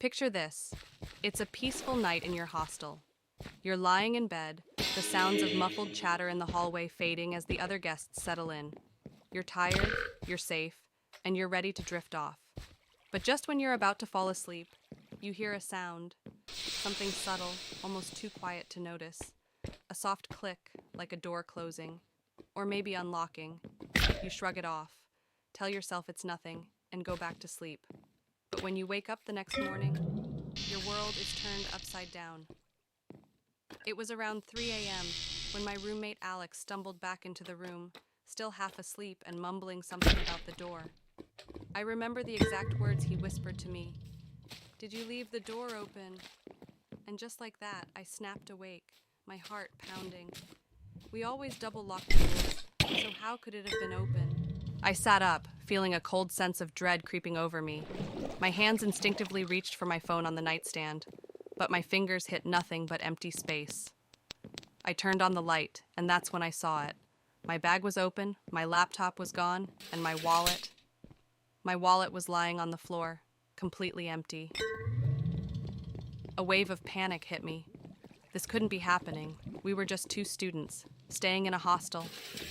Picture this. It's a peaceful night in your hostel. You're lying in bed, the sounds of muffled chatter in the hallway fading as the other guests settle in. You're tired, you're safe, and you're ready to drift off. But just when you're about to fall asleep, you hear a sound, something subtle, almost too quiet to notice. A soft click, like a door closing, or maybe unlocking. You shrug it off, tell yourself it's nothing, and go back to sleep. But when you wake up the next morning, your world is turned upside down. It was around 3 a.m. when my roommate Alex stumbled back into the room, still half asleep and mumbling something about the door. I remember the exact words he whispered to me. "Did you leave the door open?" And just like that, I snapped awake, my heart pounding. We always double-locked the doors, so how could it have been open? I sat up, feeling a cold sense of dread creeping over me. My hands instinctively reached for my phone on the nightstand, but my fingers hit nothing but empty space. I turned on the light, and that's when I saw it. My bag was open, my laptop was gone, and my wallet was lying on the floor, completely empty. A wave of panic hit me. This couldn't be happening. We were just two students, staying in a hostel,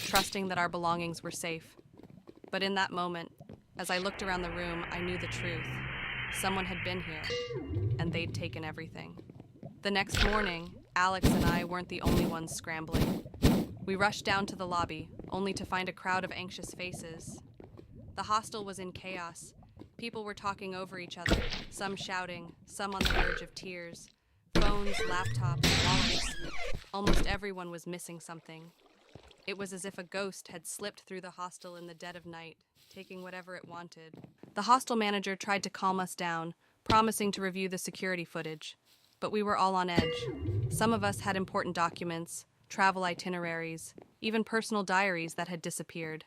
trusting that our belongings were safe. But in that moment, as I looked around the room, I knew the truth. Someone had been here, and they'd taken everything. The next morning, Alex and I weren't the only ones scrambling. We rushed down to the lobby, only to find a crowd of anxious faces. The hostel was in chaos. People were talking over each other, some shouting, some on the verge of tears. Phones, laptops, wallets. Almost everyone was missing something. It was as if a ghost had slipped through the hostel in the dead of night, taking whatever it wanted. The hostel manager tried to calm us down, promising to review the security footage. But we were all on edge. Some of us had important documents, travel itineraries, even personal diaries that had disappeared.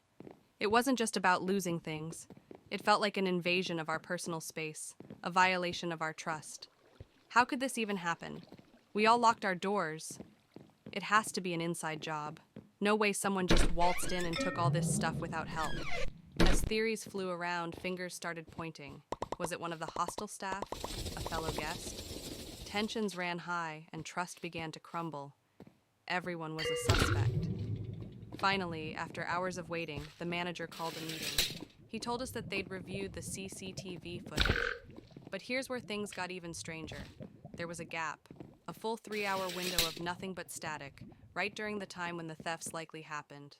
It wasn't just about losing things. It felt like an invasion of our personal space, a violation of our trust. How could this even happen? We all locked our doors. It has to be an inside job. No way someone just waltzed in and took all this stuff without help. As theories flew around, fingers started pointing. Was it one of the hostel staff? A fellow guest? Tensions ran high, and trust began to crumble. Everyone was a suspect. Finally, after hours of waiting, the manager called a meeting. He told us that they'd reviewed the CCTV footage. But here's where things got even stranger. There was a gap, a full 3-hour window of nothing but static, right during the time when the thefts likely happened.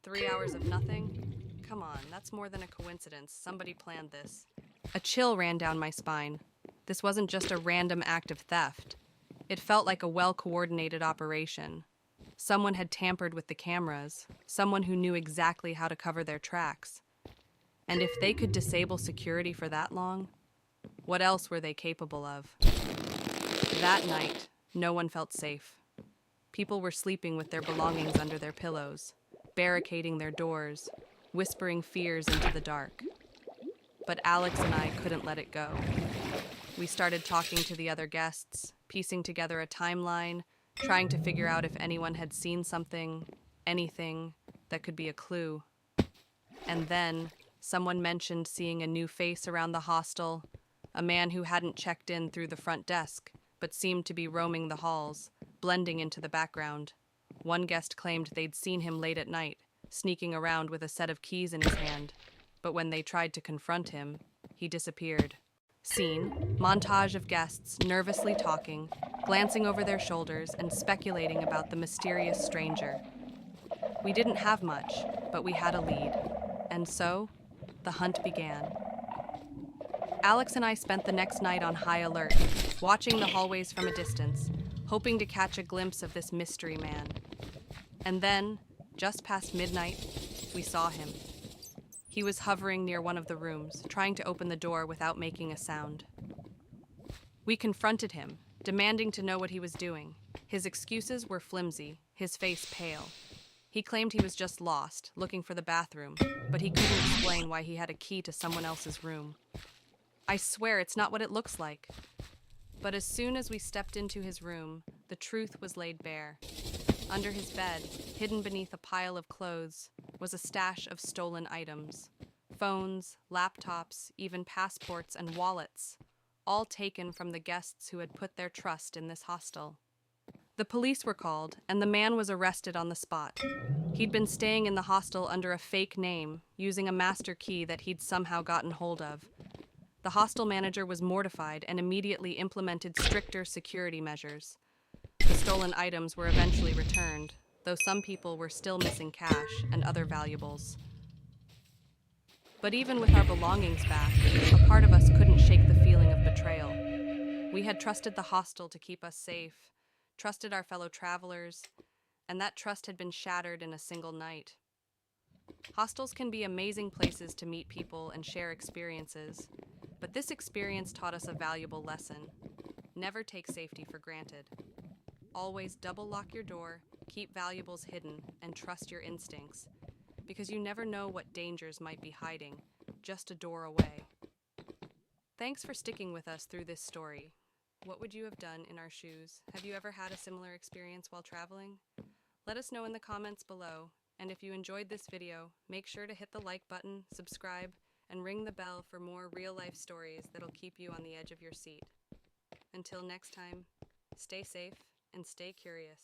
3 hours of nothing? Come on, that's more than a coincidence. Somebody planned this. A chill ran down my spine. This wasn't just a random act of theft. It felt like a well-coordinated operation. Someone had tampered with the cameras, someone who knew exactly how to cover their tracks. And if they could disable security for that long, what else were they capable of? That night, no one felt safe. People were sleeping with their belongings under their pillows, barricading their doors, whispering fears into the dark. But Alex and I couldn't let it go. We started talking to the other guests, piecing together a timeline, trying to figure out if anyone had seen something, anything, that could be a clue. And then, someone mentioned seeing a new face around the hostel, a man who hadn't checked in through the front desk, but seemed to be roaming the halls, blending into the background. One guest claimed they'd seen him late at night, sneaking around with a set of keys in his hand. But when they tried to confront him, he disappeared. Scene, montage of guests nervously talking, glancing over their shoulders and speculating about the mysterious stranger. We didn't have much, but we had a lead. And so, the hunt began. Alex and I spent the next night on high alert, watching the hallways from a distance, hoping to catch a glimpse of this mystery man. And then, just past midnight, we saw him. He was hovering near one of the rooms, trying to open the door without making a sound. We confronted him, demanding to know what he was doing. His excuses were flimsy, his face pale. He claimed he was just lost, looking for the bathroom, but he couldn't explain why he had a key to someone else's room. I swear it's not what it looks like. But as soon as we stepped into his room, the truth was laid bare. Under his bed, hidden beneath a pile of clothes, was a stash of stolen items. Phones, laptops, even passports and wallets, all taken from the guests who had put their trust in this hostel. The police were called, and the man was arrested on the spot. He'd been staying in the hostel under a fake name, using a master key that he'd somehow gotten hold of. The hostel manager was mortified and immediately implemented stricter security measures. The stolen items were eventually returned, though some people were still missing cash and other valuables. But even with our belongings back, a part of us couldn't shake the feeling of betrayal. We had trusted the hostel to keep us safe, trusted our fellow travelers, and that trust had been shattered in a single night. Hostels can be amazing places to meet people and share experiences, but this experience taught us a valuable lesson. Never take safety for granted. Always double lock your door, keep valuables hidden, and trust your instincts, because you never know what dangers might be hiding, just a door away. Thanks for sticking with us through this story. What would you have done in our shoes? Have you ever had a similar experience while traveling? Let us know in the comments below, and if you enjoyed this video, make sure to hit the like button, subscribe, and ring the bell for more real-life stories that'll keep you on the edge of your seat. Until next time, stay safe and stay curious.